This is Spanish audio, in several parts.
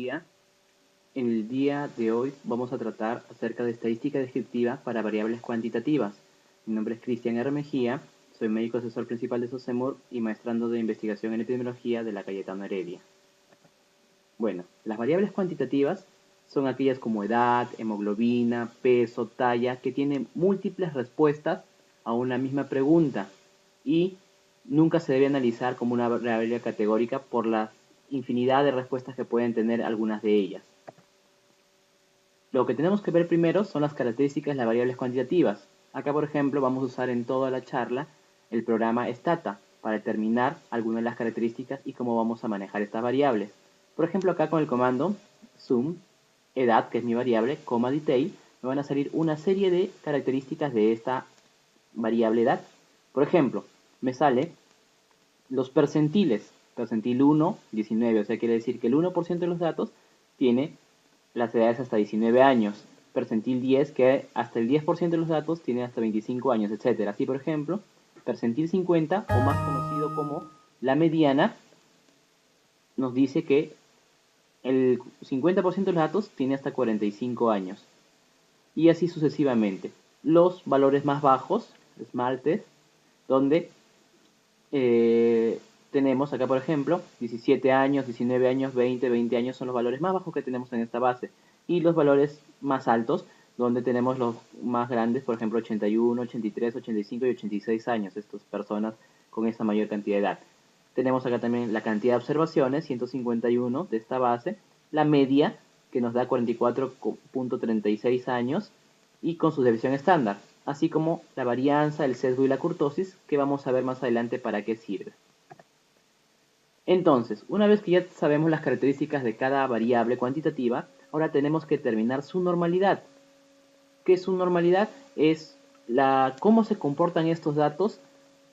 día. En el día de hoy vamos a tratar acerca de estadística descriptiva para variables cuantitativas. Mi nombre es Cristian R. Mejía, soy médico asesor principal de SOSEMUR y maestrando de investigación en epidemiología de la Cayetano Heredia. Bueno, las variables cuantitativas son aquellas como edad, hemoglobina, peso, talla, que tienen múltiples respuestas a una misma pregunta y nunca se debe analizar como una variable categórica por la infinidad de respuestas que pueden tener algunas de ellas. Lo que tenemos que ver primero son las características de las variables cuantitativas. Acá, por ejemplo, vamos a usar en toda la charla el programa Stata para determinar algunas de las características y cómo vamos a manejar estas variables. Por ejemplo, acá con el comando sum, edad, que es mi variable, coma detail, me van a salir una serie de características de esta variable edad. Por ejemplo, me sale los percentiles. Percentil 1, 19, o sea, quiere decir que el 1% de los datos tiene las edades hasta 19 años. Percentil 10, que hasta el 10% de los datos tiene hasta 25 años, etc. Así, por ejemplo, percentil 50, o más conocido como la mediana, nos dice que el 50% de los datos tiene hasta 45 años. Y así sucesivamente. Los valores más bajos, esmaltes, donde tenemos acá, por ejemplo, 17 años, 19 años, 20 años son los valores más bajos que tenemos en esta base. Y los valores más altos, donde tenemos los más grandes, por ejemplo, 81, 83, 85 y 86 años, estas personas con esta mayor cantidad de edad. Tenemos acá también la cantidad de observaciones, 151 de esta base, la media, que nos da 44.36 años, y con su desviación estándar, así como la varianza, el sesgo y la kurtosis, que vamos a ver más adelante para qué sirve. Entonces, una vez que ya sabemos las características de cada variable cuantitativa, ahora tenemos que determinar su normalidad. ¿Qué es su normalidad? Es cómo se comportan estos datos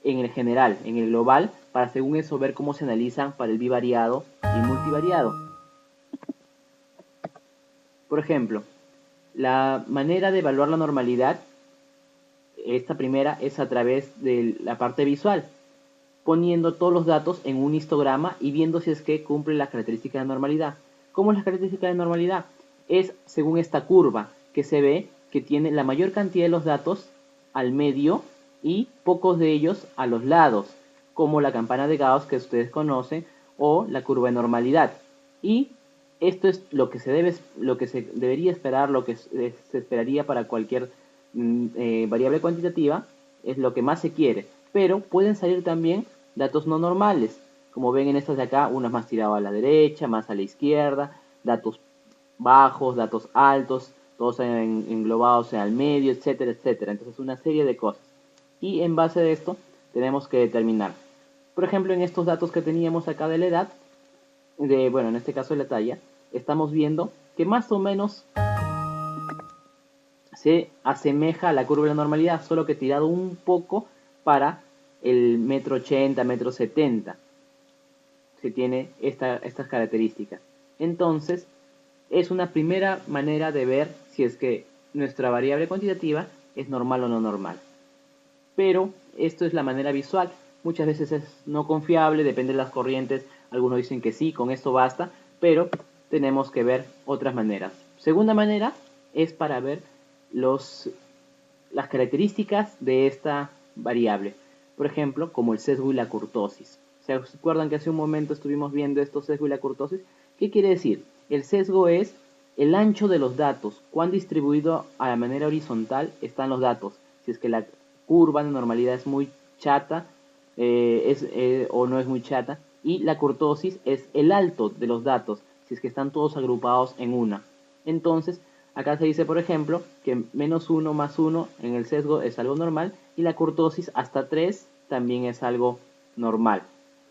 en el general, en el global, para según eso ver cómo se analizan para el bivariado y multivariado. Por ejemplo, la manera de evaluar la normalidad, esta primera es a través de la parte visual, poniendo todos los datos en un histograma y viendo si es que cumple las características de normalidad. ¿Cómo es la característica de normalidad? Es según esta curva que se ve que tiene la mayor cantidad de los datos al medio y pocos de ellos a los lados, como la campana de Gauss que ustedes conocen o la curva de normalidad. Y esto es lo que se debería esperar, lo que se esperaría para cualquier variable cuantitativa, es lo que más se quiere. Pero pueden salir también datos no normales, como ven en estas de acá, uno es más tirado a la derecha, más a la izquierda, datos bajos, datos altos, todos englobados en el medio, etcétera, etcétera. Entonces una serie de cosas. Y en base de esto tenemos que determinar. Por ejemplo, en estos datos que teníamos acá de la edad, en este caso de la talla, estamos viendo que más o menos se asemeja a la curva de la normalidad, solo que tirado un poco para el 1,80 m, 1,70 m. Se tiene estas características. Entonces, es una primera manera de ver si es que nuestra variable cuantitativa es normal o no normal. Pero esto es la manera visual. Muchas veces es no confiable, depende de las corrientes. Algunos dicen que sí, con esto basta, pero tenemos que ver otras maneras. Segunda manera es para ver las características de esta variable. Por ejemplo, como el sesgo y la kurtosis. ¿Se acuerdan que hace un momento estuvimos viendo estos sesgo y la kurtosis? ¿Qué quiere decir? El sesgo es el ancho de los datos, cuán distribuido a la manera horizontal están los datos. Si es que la curva de normalidad es muy chata o no es muy chata. Y la kurtosis es el alto de los datos, si es que están todos agrupados en una. Entonces, acá se dice, por ejemplo, que menos 1 más 1 en el sesgo es algo normal y la kurtosis hasta 3 también es algo normal.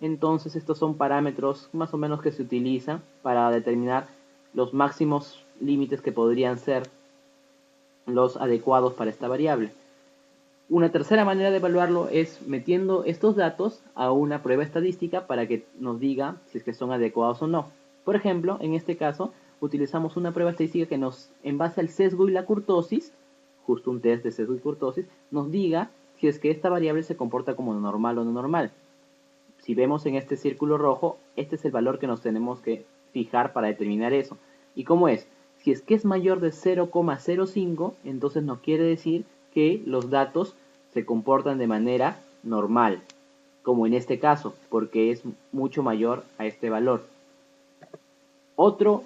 Entonces, estos son parámetros más o menos que se utilizan para determinar los máximos límites que podrían ser los adecuados para esta variable. Una tercera manera de evaluarlo es metiendo estos datos a una prueba estadística para que nos diga si es que son adecuados o no. Por ejemplo, en este caso, utilizamos una prueba estadística que en base al sesgo y la kurtosis, justo un test de sesgo y kurtosis, nos diga si es que esta variable se comporta como normal o no normal. Si vemos en este círculo rojo, este es el valor que nos tenemos que fijar para determinar eso. ¿Y cómo es? Si es que es mayor de 0,05, entonces no quiere decir que los datos se comportan de manera normal, como en este caso, porque es mucho mayor a este valor. Otra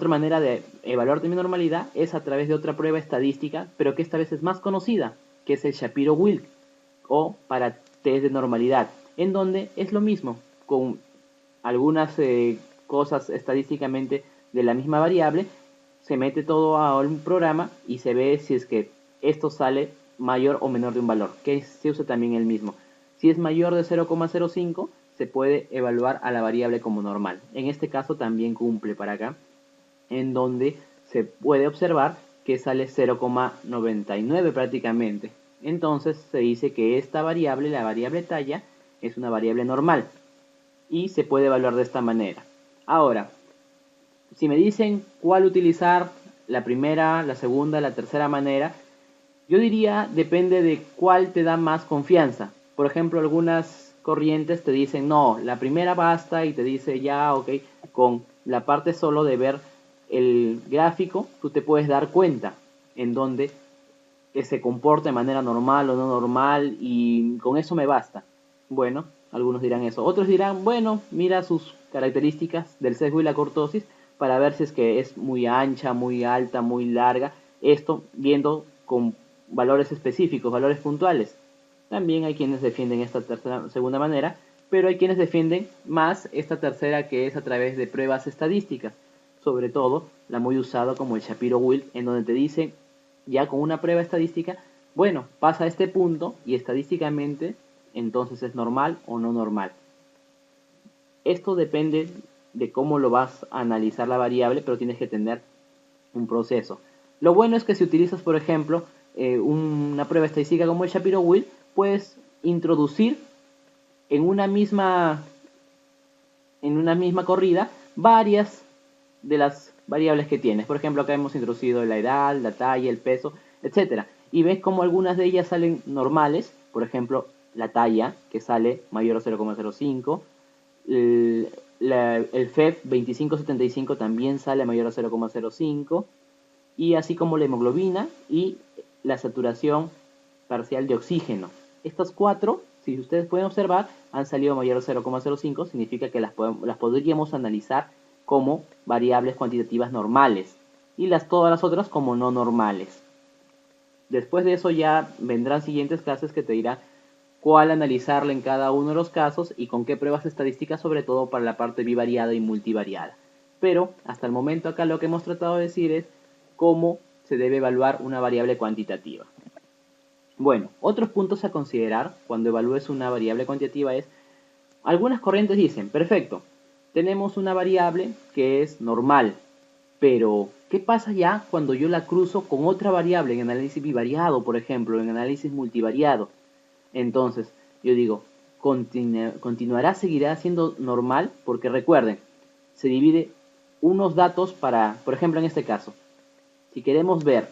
manera de evaluar también normalidad es a través de otra prueba estadística, pero que esta vez es más conocida, que es el Shapiro-Wilk, o para test de normalidad, en donde es lo mismo, con algunas cosas estadísticamente de la misma variable, se mete todo a un programa y se ve si es que esto sale mayor o menor de un valor, que se usa también el mismo. Si es mayor de 0,05, se puede evaluar a la variable como normal. En este caso también cumple para acá, en donde se puede observar que sale 0,99 prácticamente. Entonces se dice que esta variable, la variable talla, es una variable normal y se puede evaluar de esta manera. Ahora, si me dicen cuál utilizar, la primera, la segunda, la tercera manera, yo diría depende de cuál te da más confianza. Por ejemplo, algunas corrientes te dicen no, la primera basta y te dice ya, ok, con la parte solo de ver el gráfico, tú te puedes dar cuenta en donde se comporta de manera normal o no normal y con eso me basta. Bueno, algunos dirán eso. Otros dirán, bueno, mira sus características del sesgo y la cortosis para ver si es que es muy ancha, muy alta, muy larga. Esto viendo con valores específicos, valores puntuales. También hay quienes defienden esta segunda manera, pero hay quienes defienden más esta tercera, que es a través de pruebas estadísticas. Sobre todo la muy usada como el Shapiro-Wilk, en donde te dice ya con una prueba estadística, bueno, pasa a este punto y estadísticamente entonces es normal o no normal. Esto depende de cómo lo vas a analizar la variable, pero tienes que tener un proceso. Lo bueno es que si utilizas, por ejemplo, una prueba estadística como el Shapiro-Wilk, puedes introducir en una misma corrida varias de las variables que tienes. Por ejemplo, acá hemos introducido la edad, la talla, el peso, etcétera. Y ves como algunas de ellas salen normales. Por ejemplo, la talla, que sale mayor a 0,05. El FEV 2575 también sale mayor a 0,05. Y así como la hemoglobina y la saturación parcial de oxígeno. Estas cuatro, si ustedes pueden observar, han salido mayor a 0,05. Significa que las podríamos analizar como variables cuantitativas normales y todas las otras como no normales. Después de eso ya vendrán siguientes clases que te dirán cuál analizarle en cada uno de los casos y con qué pruebas estadísticas, sobre todo para la parte bivariada y multivariada. Pero hasta el momento acá lo que hemos tratado de decir es cómo se debe evaluar una variable cuantitativa. Bueno, otros puntos a considerar cuando evalúes una variable cuantitativa es, algunas corrientes dicen, perfecto, tenemos una variable que es normal, pero ¿qué pasa ya cuando yo la cruzo con otra variable en análisis bivariado, por ejemplo, en análisis multivariado? Entonces, yo digo, continuará, seguirá siendo normal, porque recuerden, se divide unos datos para, por ejemplo, en este caso, si queremos ver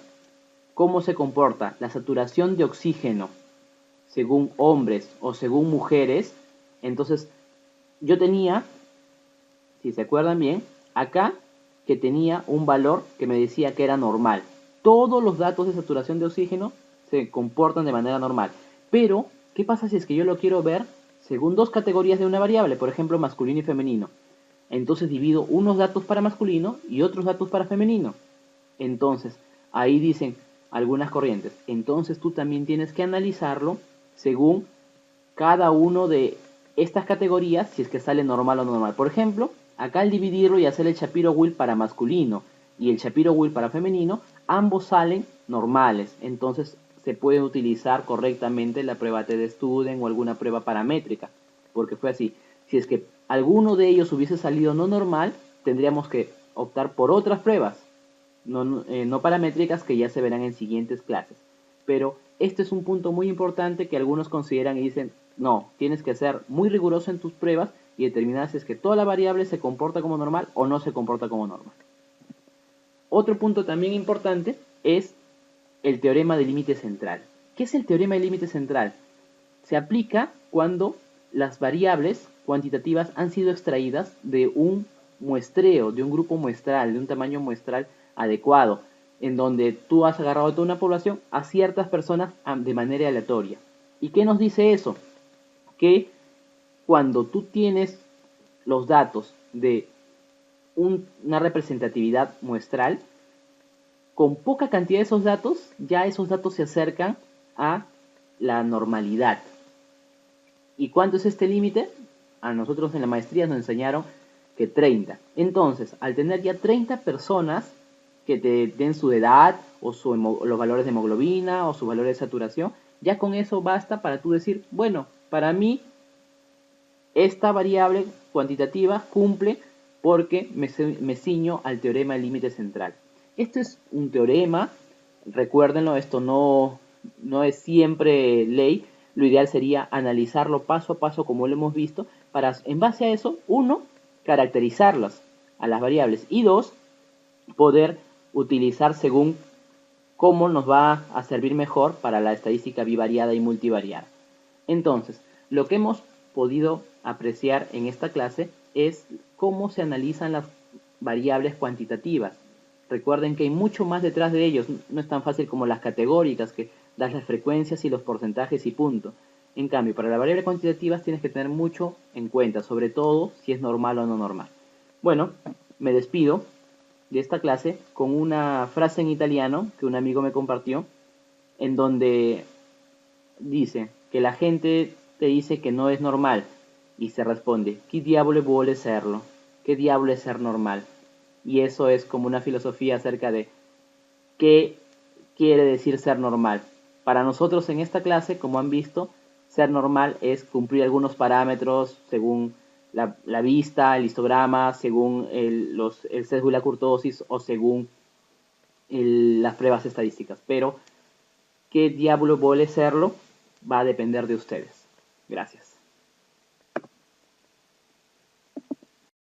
cómo se comporta la saturación de oxígeno según hombres o según mujeres, entonces yo tenía, si se acuerdan bien, acá que tenía un valor que me decía que era normal. Todos los datos de saturación de oxígeno se comportan de manera normal. Pero, ¿qué pasa si es que yo lo quiero ver según dos categorías de una variable? Por ejemplo, masculino y femenino. Entonces divido unos datos para masculino y otros datos para femenino. Entonces, ahí dicen algunas corrientes. Entonces tú también tienes que analizarlo según cada uno de estas categorías, si es que sale normal o no normal. Por ejemplo, acá al dividirlo y hacer el Shapiro-Wilk para masculino y el Shapiro-Wilk para femenino, ambos salen normales. Entonces se puede utilizar correctamente la prueba T-de-Student o alguna prueba paramétrica, porque fue así. Si es que alguno de ellos hubiese salido no normal, tendríamos que optar por otras pruebas no paramétricas, que ya se verán en siguientes clases. Pero este es un punto muy importante que algunos consideran y dicen, no, tienes que ser muy riguroso en tus pruebas y determinar si es que toda la variable se comporta como normal o no se comporta como normal. Otro punto también importante es el teorema del límite central. ¿Qué es el teorema del límite central? Se aplica cuando las variables cuantitativas han sido extraídas de un muestreo, de un grupo muestral, de un tamaño muestral adecuado, en donde tú has agarrado toda una población a ciertas personas de manera aleatoria. ¿Y qué nos dice eso? Que cuando tú tienes los datos de una representatividad muestral, con poca cantidad de esos datos, ya esos datos se acercan a la normalidad. ¿Y cuánto es este límite? A nosotros en la maestría nos enseñaron que 30. Entonces, al tener ya 30 personas que te den su edad o los valores de hemoglobina o su valor de saturación, ya con eso basta para tú decir, bueno, para mí esta variable cuantitativa cumple porque me ciño al teorema del límite central. Esto es un teorema, recuérdenlo, esto no es siempre ley. Lo ideal sería analizarlo paso a paso como lo hemos visto, para en base a eso, uno, caracterizarlas a las variables y dos, poder utilizar según cómo nos va a servir mejor para la estadística bivariada y multivariada. Entonces, lo que hemos podido apreciar en esta clase es cómo se analizan las variables cuantitativas. Recuerden que hay mucho más detrás de ellos, no es tan fácil como las categóricas, que das las frecuencias y los porcentajes y punto. En cambio, para las variables cuantitativas tienes que tener mucho en cuenta, sobre todo si es normal o no normal. Bueno, me despido de esta clase con una frase en italiano que un amigo me compartió, en donde dice que la gente te dice que no es normal y se responde, ¿qué diablo vuole serlo? ¿Qué diablo es ser normal? Y eso es como una filosofía acerca de qué quiere decir ser normal. Para nosotros en esta clase, como han visto, ser normal es cumplir algunos parámetros según la vista, el histograma, según el sesgo y la kurtosis o según las pruebas estadísticas. Pero qué diablo vuole serlo va a depender de ustedes. Gracias.